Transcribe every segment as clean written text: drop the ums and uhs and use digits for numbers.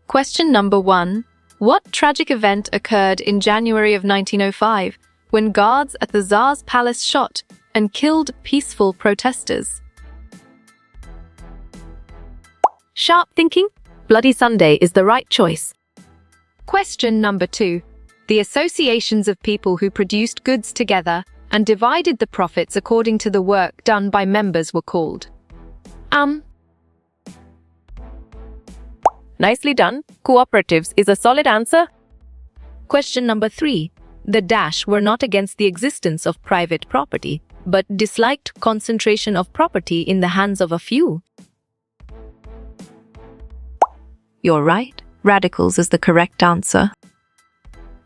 Question number 1. What tragic event occurred in January of 1905 when guards at the Tsar's palace shot and killed peaceful protesters? Sharp thinking? Bloody Sunday is the right choice. Question number 2. The associations of people who produced goods together and divided the profits according to the work done by members were called. Nicely done. Cooperatives is a solid answer. Question number 3. The Dash were not against the existence of private property, but disliked concentration of property in the hands of a few. You're right. Radicals is the correct answer.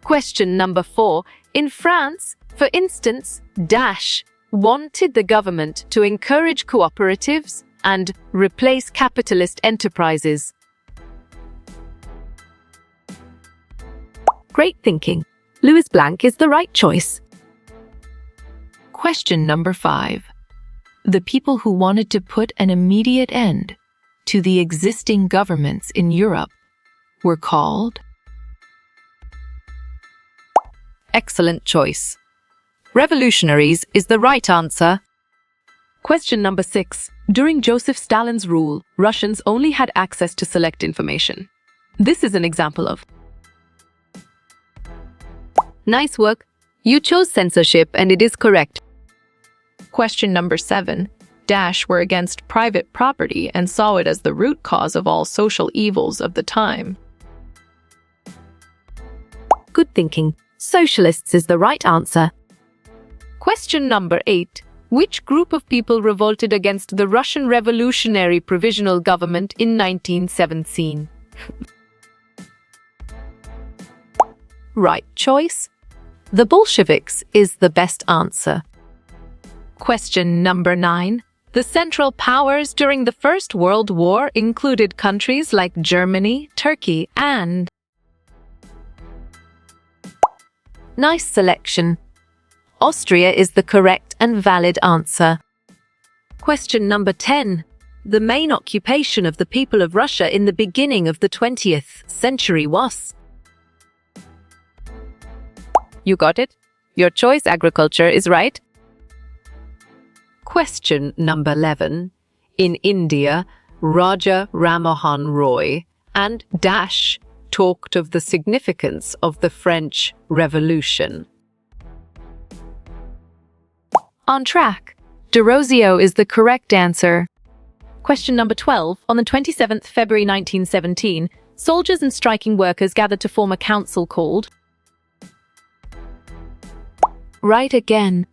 Question number 4. In France, for instance, Dash wanted the government to encourage cooperatives and replace capitalist enterprises. Great thinking. Louis Blanc is the right choice. Question number 5. The people who wanted to put an immediate end to the existing governments in Europe were called? Excellent choice. Revolutionaries is the right answer. Question number 6. During Joseph Stalin's rule, Russians only had access to select information. This is an example of. Nice work. You chose censorship and it is correct. Question number 7. Dash were against private property and saw it as the root cause of all social evils of the time. Good thinking. Socialists is the right answer. Question number 8. Which group of people revolted against the Russian Revolutionary Provisional Government in 1917? Right choice. The Bolsheviks is the best answer. Question number 9. The Central Powers during the First World War included countries like Germany, Turkey, and... Nice selection. Austria is the correct and valid answer. Question number 10. The main occupation of the people of Russia in the beginning of the 20th century was... You got it? Your choice, agriculture, is right. Question number 11. In India, Raja Rammohun Roy and Dash talked of the significance of the French Revolution. On track. Derozio is the correct answer. Question number 12. On the 27th February 1917, soldiers and striking workers gathered to form a council called... Right again.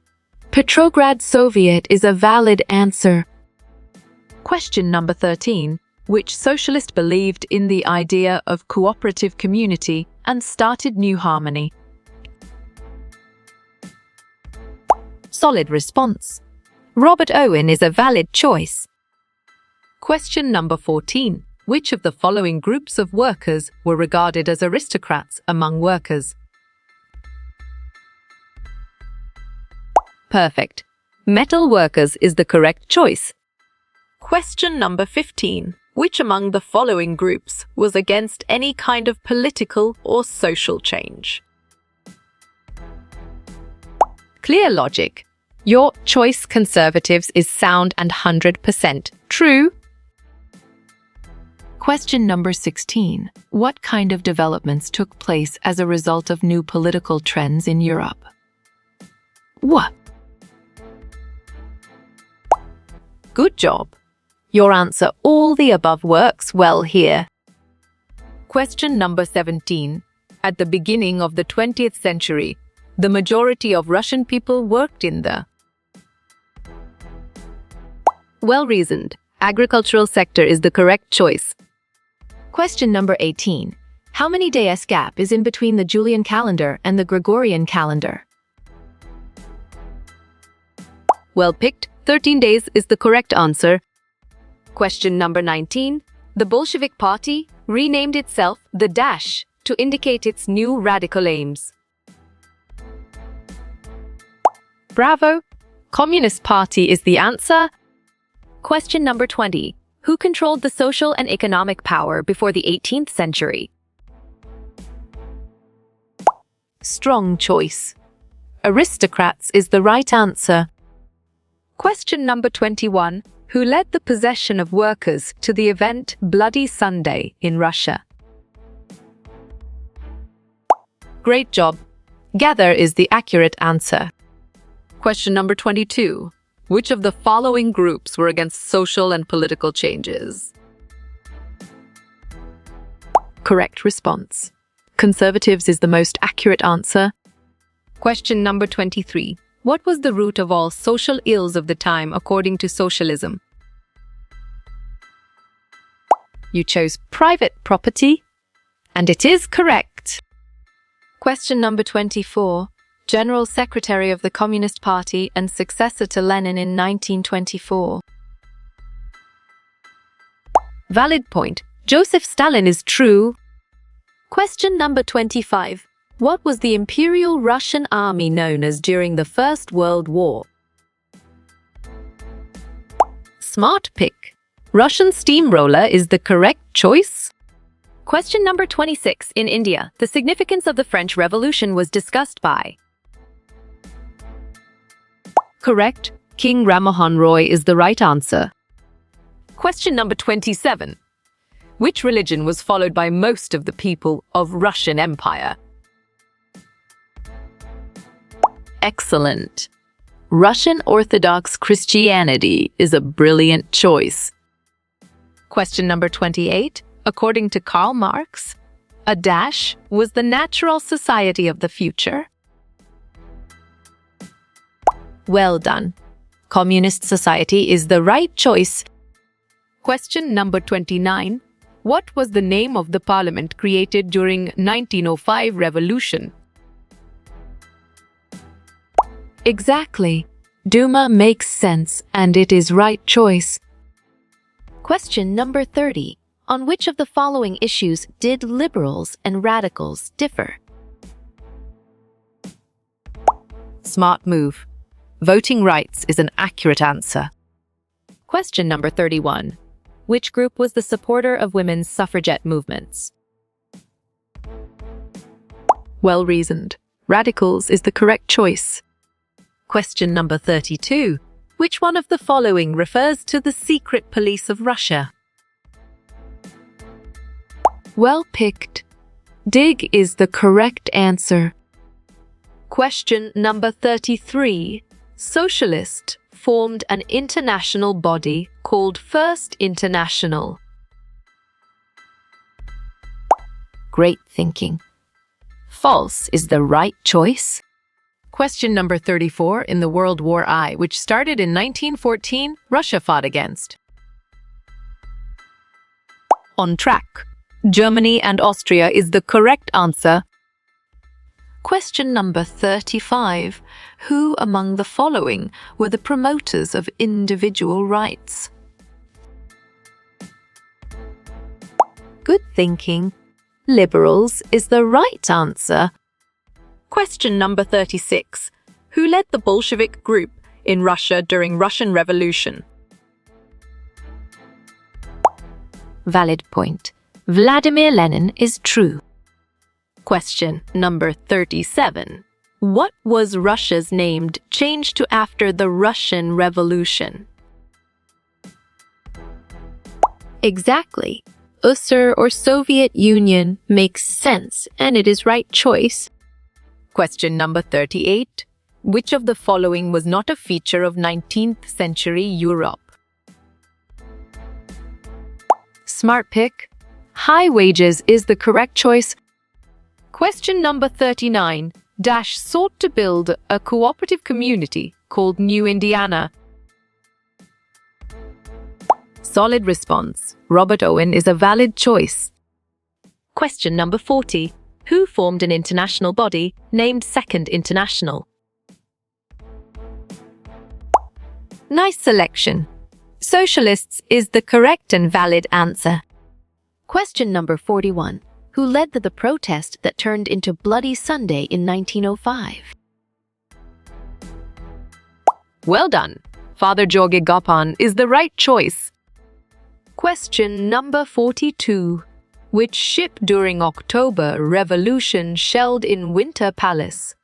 Petrograd Soviet is a valid answer. Question number 13. Which socialist believed in the idea of cooperative community and started New Harmony? Solid response. Robert Owen is a valid choice. Question number 14. Which of the following groups of workers were regarded as aristocrats among workers? Perfect. Metal workers is the correct choice. Question number 15. Which among the following groups was against any kind of political or social change? Clear logic. Your choice, conservatives, is sound and 100% true. Question number 16. What kind of developments took place as a result of new political trends in Europe? What? Good job. Your answer, all the above, works well here. Question number 17. At the beginning of the 20th century, the majority of Russian people worked in the... Well-reasoned. Agricultural sector is the correct choice. Question number 18. How many days gap is in between the Julian calendar and the Gregorian calendar? Well picked. 13 days is the correct answer. Question number 19. The Bolshevik Party renamed itself the Dash to indicate its new radical aims. Bravo! Communist Party is the answer. Question number 20. Who controlled the social and economic power before the 18th century? Strong choice. Aristocrats is the right answer. Question number 21. Who led the possession of workers to the event Bloody Sunday in Russia? Great job. Gather is the accurate answer. Question number 22. Which of the following groups were against social and political changes? Correct response. Conservatives is the most accurate answer. Question number 23. What was the root of all social ills of the time according to socialism? You chose private property, and it is correct. Question number 24. General Secretary of the Communist Party and successor to Lenin in 1924. Valid point. Joseph Stalin is true. Question number 25. What was the Imperial Russian Army known as during the First World War? Smart pick. Russian steamroller is the correct choice. Question number 26. In India, the significance of the French Revolution was discussed by. Correct. King Rammohun Roy is the right answer. Question number 27. Which religion was followed by most of the people of Russian Empire? Excellent. Russian Orthodox Christianity is a brilliant choice. Question number 28. According to Karl Marx, a dash was the natural society of the future. Well done. Communist society is the right choice. Question number 29. What was the name of the parliament created during 1905 revolution? Exactly. Duma makes sense and it is right choice. Question number 30. On which of the following issues did liberals and radicals differ? Smart move. Voting rights is an accurate answer. Question number 31. Which group was the supporter of women's suffragette movements? Well reasoned. Radicals is the correct choice. Question number 32. Which one of the following refers to the secret police of Russia? Well picked. Dig is the correct answer. Question number 33. Socialists formed an international body called First International. Great thinking. False is the right choice. Question number 34. In the World War I, which started in 1914, Russia fought against. On track. Germany and Austria is the correct answer. Question number 35. Who among the following were the promoters of individual rights? Good thinking. Liberals is the right answer. Question number 36. Who led the Bolshevik group in Russia during Russian Revolution? Valid point. Vladimir Lenin is true. Question number 37. What was Russia's name changed to after the Russian Revolution? Exactly. USSR or Soviet Union makes sense and it is right choice. Question number 38. Which of the following was not a feature of 19th century Europe? Smart pick. High wages is the correct choice. Question number 39. Dash sought to build a cooperative community called New Indiana. Solid response. Robert Owen is a valid choice. Question number 40. Who formed an international body named Second International? Nice selection. Socialists is the correct and valid answer. Question number 41. Who led the protest that turned into Bloody Sunday in 1905? Well done. Father Georgi Gopin is the right choice. Question number 42. Which ship during October Revolution shelled in Winter Palace?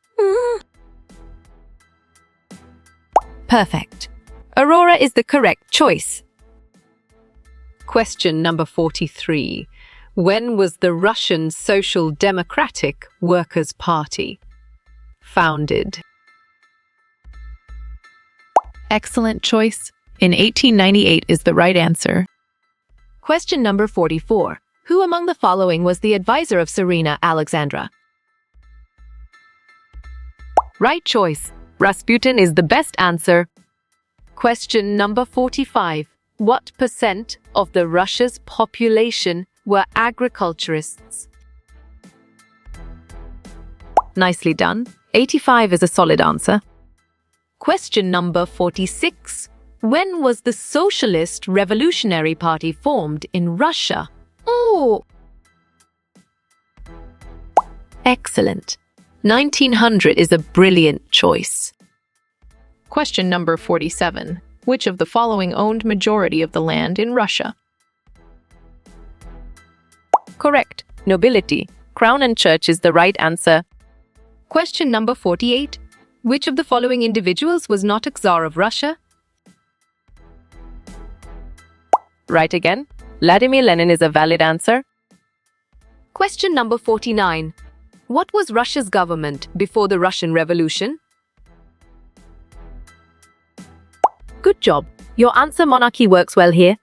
Perfect. Aurora is the correct choice. Question number 43. When was the Russian Social Democratic Workers' Party founded? Excellent choice. In 1898 is the right answer. Question number 44. Who among the following was the advisor of Tsarina Alexandra? Right choice. Rasputin is the best answer. Question number 45. What percent of the Russia's population were agriculturists? Nicely done. 85 is a solid answer. Question number 46. When was the Socialist Revolutionary Party formed in Russia? Oh! Excellent. 1900 is a brilliant choice. Question number 47. Which of the following owned majority of the land in Russia? Correct. Nobility. Crown and church is the right answer. Question number 48. Which of the following individuals was not a Tsar of Russia? Right again. Vladimir Lenin is a valid answer. Question number 49. What was Russia's government before the Russian Revolution? Good job. Your answer monarchy works well here.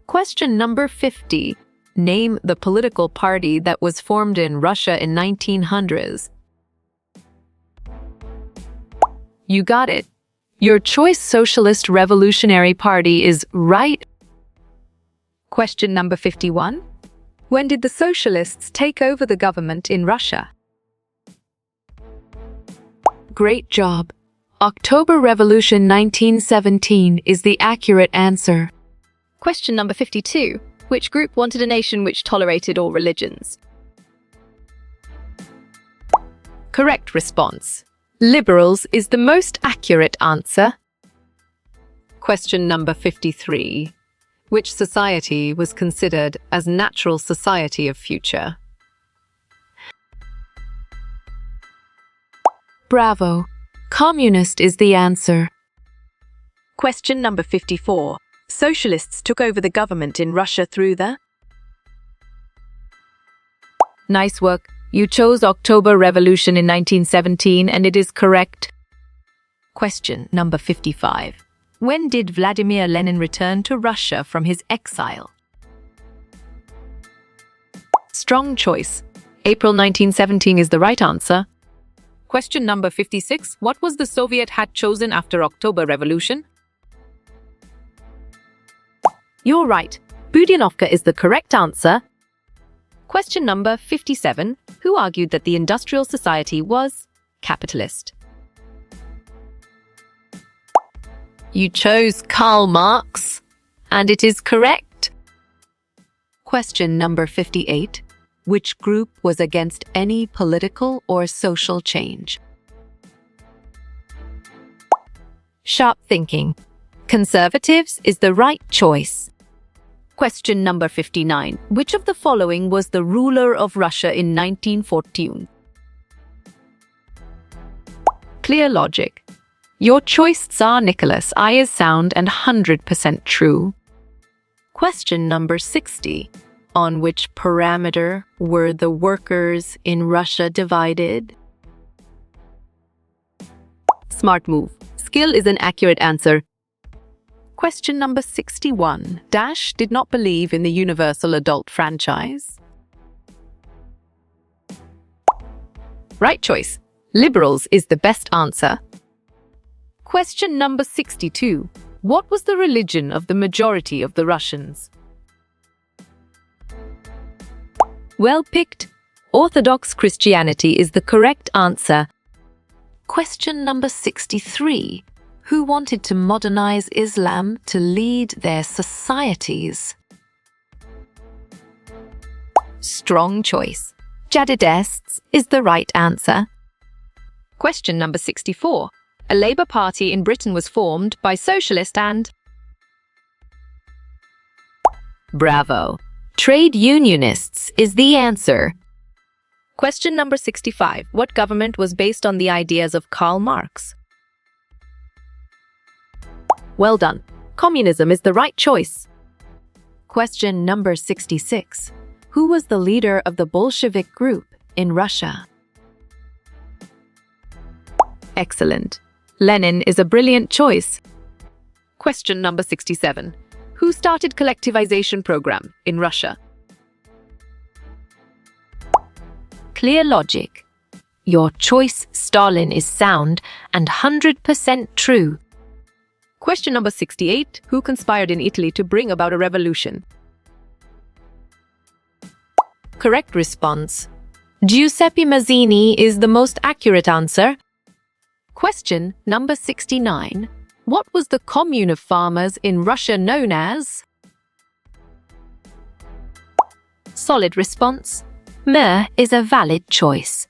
Question number 50. Name the political party that was formed in Russia in 1900s. You got it. Your choice Socialist Revolutionary Party is right. Question number 51. When did the Socialists take over the government in Russia? Great job. October Revolution 1917 is the accurate answer. Question number 52. Which group wanted a nation which tolerated all religions? Correct response. Liberals is the most accurate answer. Question number 53. Which society was considered as natural society of future? Bravo. Communist is the answer. Question number 54. Socialists took over the government in Russia through the... Nice work. You chose October Revolution in 1917 and it is correct. Question number 55. When did Vladimir Lenin return to Russia from his exile? Strong choice. April 1917 is the right answer. Question number 56. What was the Soviet hat chosen after October Revolution? You're right. Budianovka is the correct answer. Question number 57. Who argued that the industrial society was capitalist? You chose Karl Marx, and it is correct. Question number 58. Which group was against any political or social change? Sharp thinking. Conservatives is the right choice. Question number 59. Which of the following was the ruler of Russia in 1914? Clear logic. Your choice Tsar Nicholas I is sound and 100% true. Question number 60. On which parameter were the workers in Russia divided? Smart move. Skill is an accurate answer. Question number 61. Dash did not believe in the universal adult franchise. Right choice. Liberals is the best answer. Question number 62. What was the religion of the majority of the Russians? Well picked. Orthodox Christianity is the correct answer. Question number 63. Who wanted to modernize Islam to lead their societies? Strong choice. Jihadists is the right answer. Question number 64. A Labour Party in Britain was formed by socialist and... Bravo. Trade unionists is the answer. Question number 65. What government was based on the ideas of Karl Marx? Well done. Communism is the right choice. Question number 66. Who was the leader of the Bolshevik group in Russia? Excellent. Lenin is a brilliant choice. Question number 67. Who started collectivization program in Russia? Clear logic. Your choice, Stalin, is sound and 100% true. Question number 68. Who conspired in Italy to bring about a revolution? Correct response. Giuseppe Mazzini is the most accurate answer. Question number 69. What was the commune of farmers in Russia known as? Solid response. Mer is a valid choice.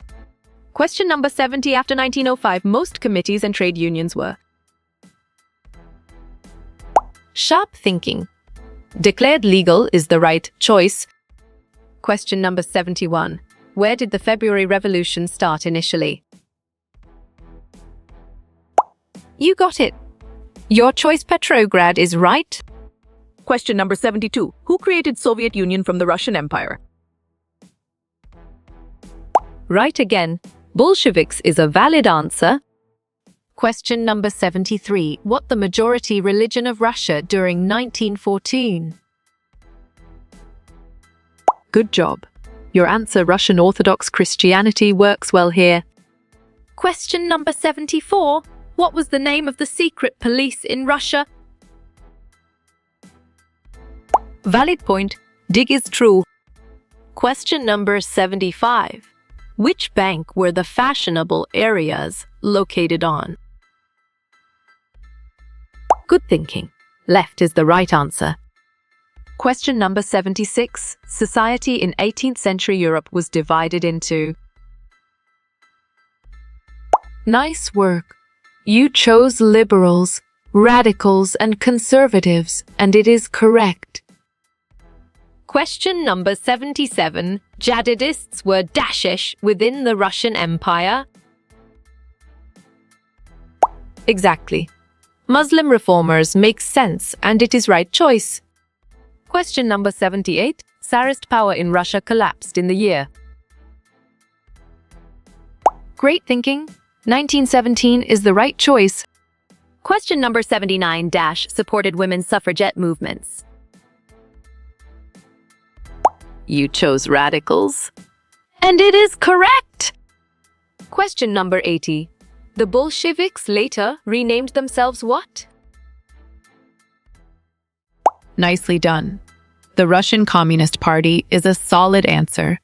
Question number 70. After 1905, most committees and trade unions were. Sharp thinking. Declared legal is the right choice. Question number 71. Where did the February Revolution start initially? You got it. Your choice, Petrograd, is right. Question number 72. Who created Soviet Union from the Russian Empire? Right again. Bolsheviks is a valid answer. Question number 73. What the majority religion of Russia during 1914? Good job. Your answer, Russian Orthodox Christianity, works well here. Question number 74. What was the name of the secret police in Russia? Valid point. Dig is true. Question number 75. Which bank were the fashionable areas located on? Good thinking. Left is the right answer. Question number 76. Society in 18th century Europe was divided into. Nice work. You chose liberals, radicals, and conservatives, and it is correct. Question number 77. Jihadists were dashish within the Russian Empire. Exactly. Muslim reformers make sense, and it is right choice. Question number 78. Tsarist power in Russia collapsed in the year. Great thinking. 1917 is the right choice. Question number 79. Supported women's suffragette movements. You chose radicals. And it is correct! Question number 80. The Bolsheviks later renamed themselves what? Nicely done. The Russian Communist Party is a solid answer.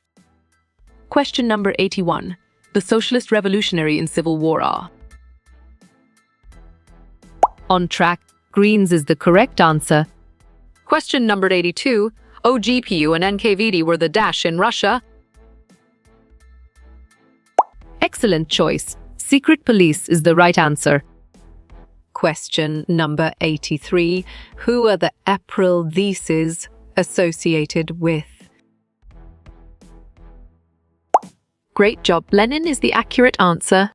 Question number 81. The Socialist Revolutionary in Civil War are. On track. Greens is the correct answer. Question number 82. OGPU and NKVD were the dash in Russia. Excellent choice. Secret police is the right answer. Question number 83. Who are the April theses associated with? Great job. Lenin is the accurate answer.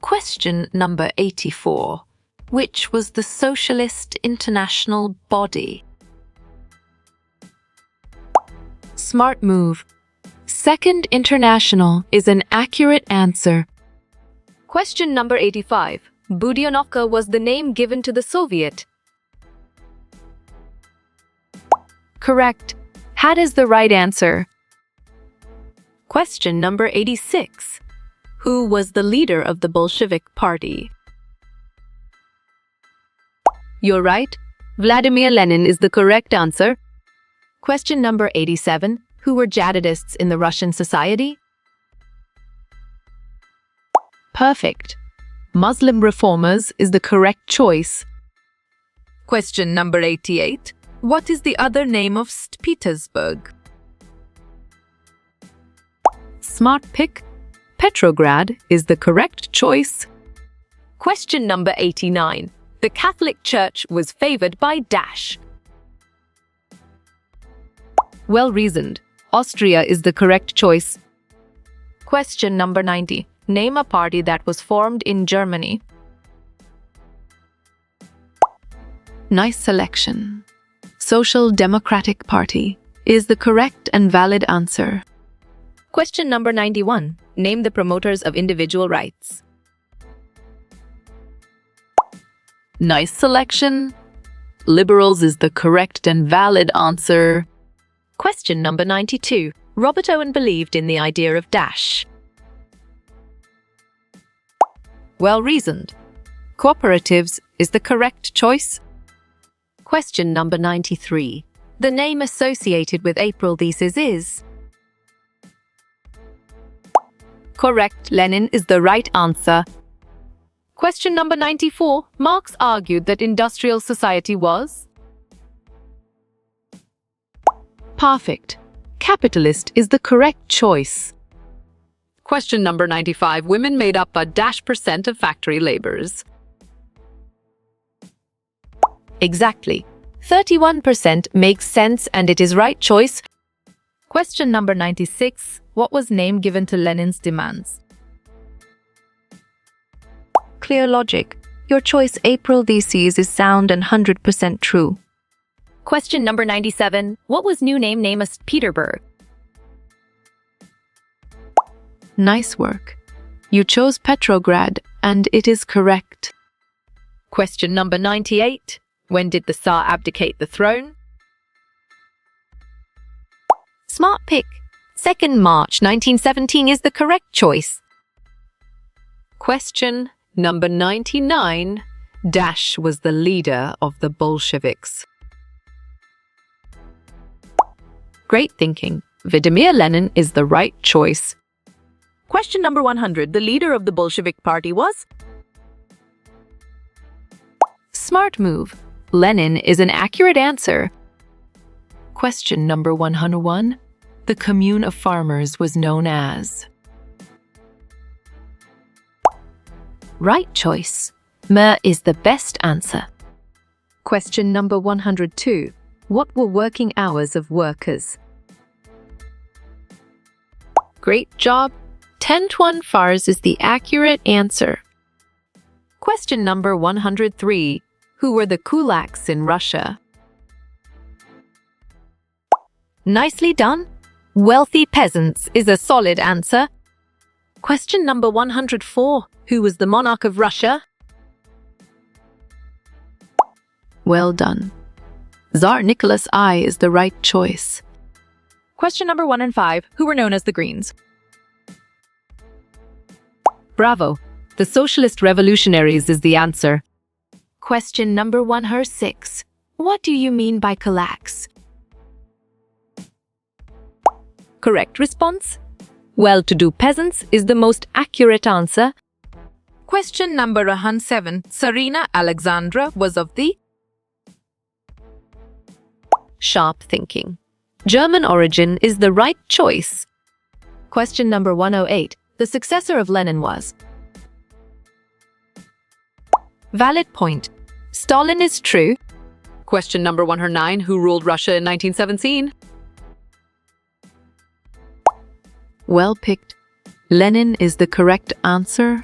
Question number 84. Which was the Socialist International body? Smart move. Second International is an accurate answer. Question number 85. Budyonovka was the name given to the Soviet. Correct. Had is the right answer. Question number 86. Who was the leader of the Bolshevik Party? You're right. Vladimir Lenin is the correct answer. Question number 87. Who were jihadists in the Russian society? Perfect. Muslim reformers is the correct choice. Question number 88. What is the other name of St. Petersburg? Smart pick. Petrograd is the correct choice. Question number 89. The Catholic Church was favored by dash. Well reasoned. Austria is the correct choice. Question number 90. Name a party that was formed in Germany. Nice selection. Social Democratic Party is the correct and valid answer. Question number 91. Name the promoters of individual rights. Nice selection. Liberals is the correct and valid answer. Question number 92. Robert Owen believed in the idea of dash. Well reasoned. Cooperatives is the correct choice. Question number 93. The name associated with April Theses is. Correct, Lenin is the right answer. Question number 94. Marx argued that industrial society was. Perfect. Capitalist is the correct choice. Question number 95. Women made up a % of factory laborers. Exactly. 31% makes sense and it is right choice. Question number 96. What was name given to Lenin's demands? Clear logic. Your choice April Theses is sound and 100% true. Question number 97. What was new name as Peterburg? Nice work. You chose Petrograd and it is correct. Question number 98. When did the Tsar abdicate the throne? Smart pick. 2nd March 1917 is the correct choice. Question number 99. Dash was the leader of the Bolsheviks. Great thinking. Vladimir Lenin is the right choice. Question number 100. The leader of the Bolshevik Party was? Smart move. Lenin is an accurate answer. Question number 101. The commune of farmers was known as. Right choice. Mer is the best answer. Question number 102. What were working hours of workers? Great job. 10-1 fars is the accurate answer. Question number 103. Who were the kulaks in Russia? Nicely done. Wealthy peasants is a solid answer. Question number 104. Who was the monarch of Russia? Well done. Tsar Nicholas I is the right choice. Question number 105. Who were known as the Greens? Bravo. The Socialist Revolutionaries is the answer. Question number 106. What do you mean by kulaks? Correct response. Well-to-do peasants is the most accurate answer. Question number 107. Tsarina Alexandra was of the. Sharp thinking. German origin is the right choice. Question number 108. The successor of Lenin was. Valid point. Stalin is true. Question number 109. Who ruled Russia in 1917? Well picked. Lenin is the correct answer.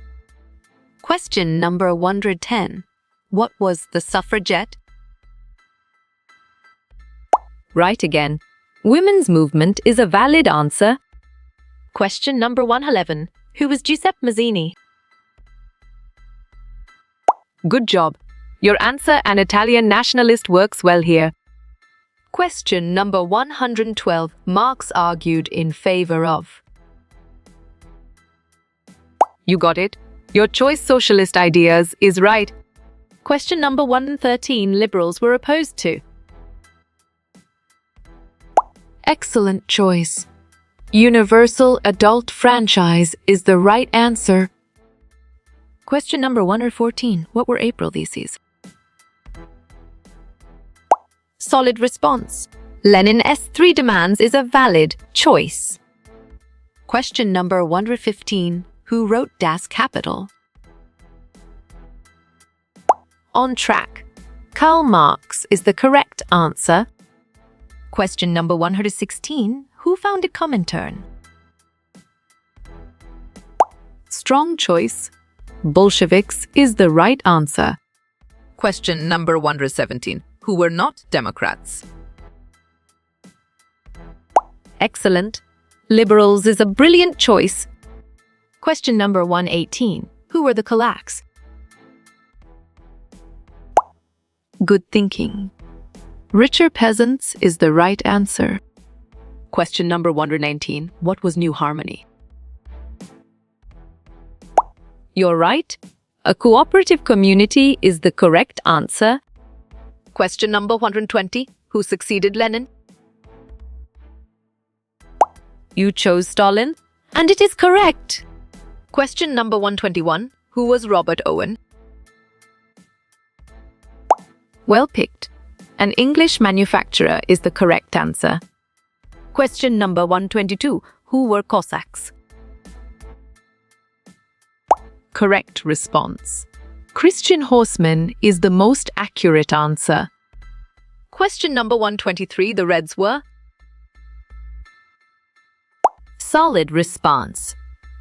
Question number 110. What was the suffragette? Right again. Women's movement is a valid answer. Question number 111. Who was Giuseppe Mazzini? Good job. Your answer, an Italian nationalist, works well here. Question number 112. Marx argued in favor of. You got it. Your choice socialist ideas is right. Question number 113. Liberals were opposed to. Excellent choice. Universal adult franchise is the right answer. Question number 114. What were April Theses? Solid response. Lenin's 3 demands is a valid choice. Question number 115. Who wrote Das Kapital? On track. Karl Marx is the correct answer. Question number 116. Who founded Comintern? Strong choice. Bolsheviks is the right answer. Question number 117. Who were not Democrats? Excellent. Liberals is a brilliant choice. Question number 118. Who were the Kulaks? Good thinking. Richer peasants is the right answer. Question number 119. What was New Harmony? You're right. A cooperative community is the correct answer. Question number 120. Who succeeded Lenin? You chose Stalin, and it is correct. Question number 121. Who was Robert Owen? Well picked. An English manufacturer is the correct answer. Question number 122. Who were Cossacks? Correct response. Christian horsemen is the most accurate answer. Question number 123. The Reds were? Solid response.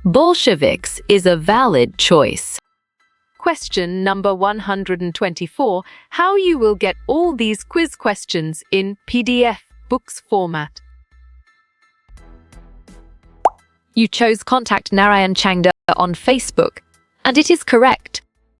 Bolsheviks is a valid choice. Question number 124. How you will get all these quiz questions in PDF books format? You chose Contact Narayan Changda on Facebook, and it is correct.